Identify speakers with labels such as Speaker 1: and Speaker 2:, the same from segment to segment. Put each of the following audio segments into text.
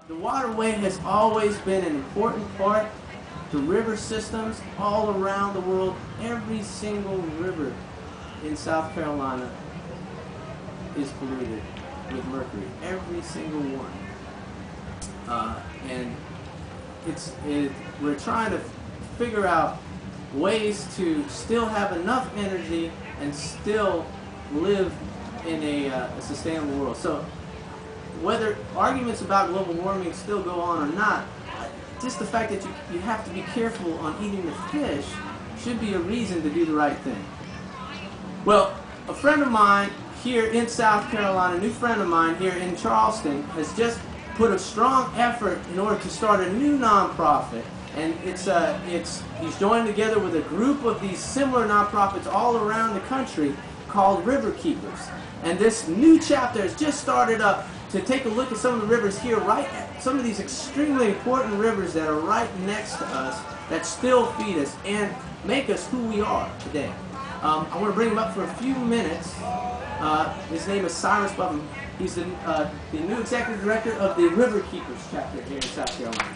Speaker 1: The waterway has always been an important part. The river systems all around the world, every single river in South Carolina is polluted with mercury. Every single one. And we're trying to figure out ways to still have enough energy and still live in a sustainable world. So whether arguments about global warming still go on or not, just the fact that you have to be careful on eating the fish should be a reason to do the right thing. Well, a friend of mine here in South Carolina, a new friend of mine here in Charleston, has just put a strong effort in order to start a new nonprofit. And he's joined together with a group of these similar nonprofits all around the country called River Keepers. And this new chapter has just started up to take a look at some of the rivers here, some of these extremely important rivers that are right next to us, that still feed us and make us who we are today. I want to bring him up for a few minutes. His name is Cyrus Buffum. He's the new executive director of the River Keepers chapter here in South Carolina.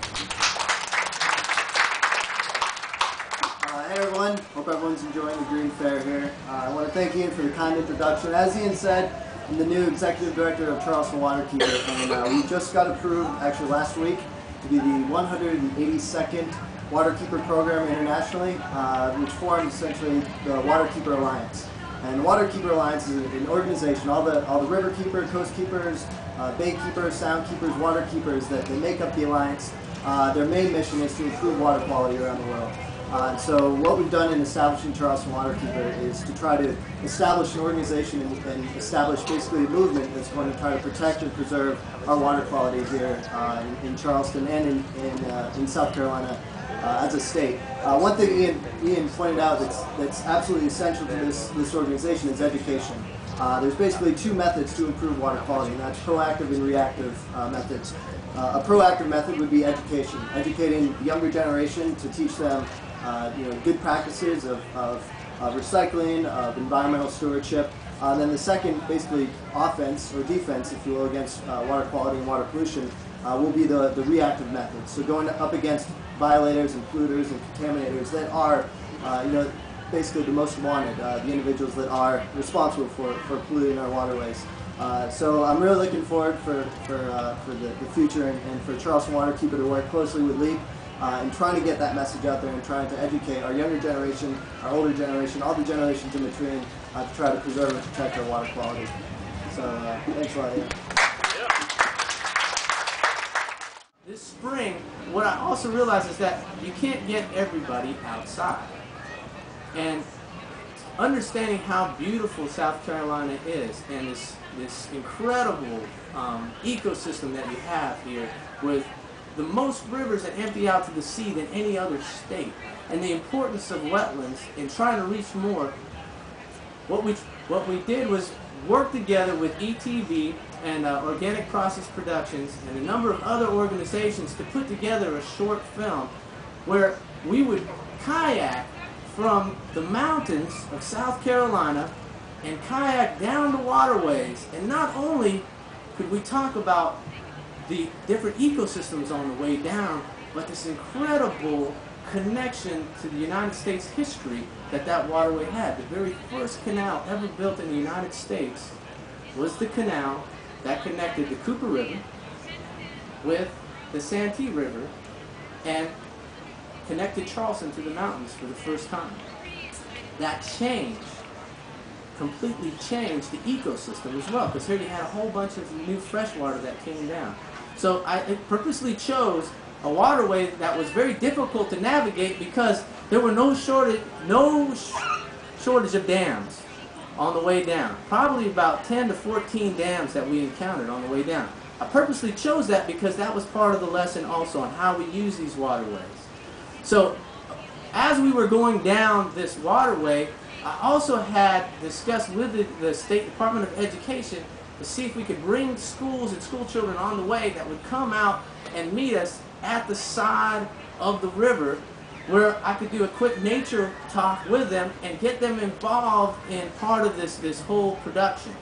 Speaker 2: Hey everyone, hope everyone's enjoying the Green Fair here. I want to thank Ian for the kind introduction. As Ian said, I'm the new executive director of Charleston Waterkeeper, and we just got approved, actually last week, to be the 182nd Waterkeeper program internationally, which forms essentially the Waterkeeper Alliance. And the Waterkeeper Alliance is an organization, all the river keepers, coast keepers, bay keepers, sound keepers, water keepers that make up the alliance. Their main mission is to improve water quality around the world. So what we've done in establishing Charleston Waterkeeper is to try to establish an organization and establish basically a movement that's going to try to protect and preserve our water quality here in Charleston and in South Carolina as a state. One thing Ian pointed out that's absolutely essential to this organization is education. There's basically two methods to improve water quality, and that's proactive and reactive methods. A proactive method would be education, educating the younger generation to teach them good practices of recycling, of environmental stewardship. Then the second, basically, offense or defense, if you will, against water quality and water pollution will be the reactive method. So going up against violators and polluters and contaminators that are, basically the most wanted, the individuals that are responsible for polluting our waterways. So I'm really looking forward for the future and for Charleston Waterkeeper to work closely with LEEP and trying to get that message out there and trying to educate our younger generation, our older generation, all the generations in between to try to preserve and protect our water quality. So thanks a lot, Ian.
Speaker 1: This spring, what I also realized is that you can't get everybody outside. And understanding how beautiful South Carolina is and this incredible ecosystem that you have here with the most rivers that empty out to the sea than any other state, and the importance of wetlands in trying to reach more, what we did was work together with ETV and Organic Process Productions and a number of other organizations to put together a short film where we would kayak from the mountains of South Carolina and kayak down the waterways. And not only could we talk about the different ecosystems on the way down, but this incredible connection to the United States history that waterway had. The very first canal ever built in the United States was the canal that connected the Cooper River with the Santee River and connected Charleston to the mountains for the first time. That change completely changed the ecosystem as well, because here you had a whole bunch of new freshwater that came down. So I purposely chose a waterway that was very difficult to navigate because there were no shortage of dams on the way down. Probably about 10 to 14 dams that we encountered on the way down. I purposely chose that because that was part of the lesson also on how we use these waterways. So as we were going down this waterway, I also had discussed with the State Department of Education to see if we could bring schools and school children on the way that would come out and meet us at the side of the river, where I could do a quick nature talk with them and get them involved in part of this whole production.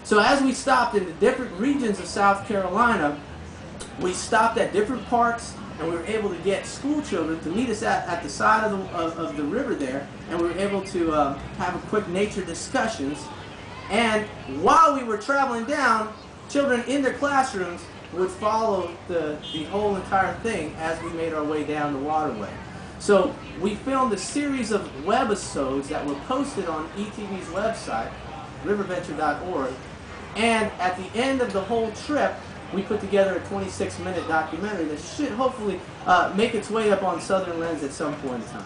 Speaker 1: So as we stopped in the different regions of South Carolina, We stopped at different parks, and we were able to get school children to meet us at the side of the river there, and we were able to have a quick nature discussions. And while we were traveling down, children in their classrooms would follow the whole entire thing as we made our way down the waterway. So we filmed a series of webisodes that were posted on ETV's website, riverventure.org, and at the end of the whole trip, we put together a 26-minute documentary that should hopefully make its way up on Southern Lens at some point in time.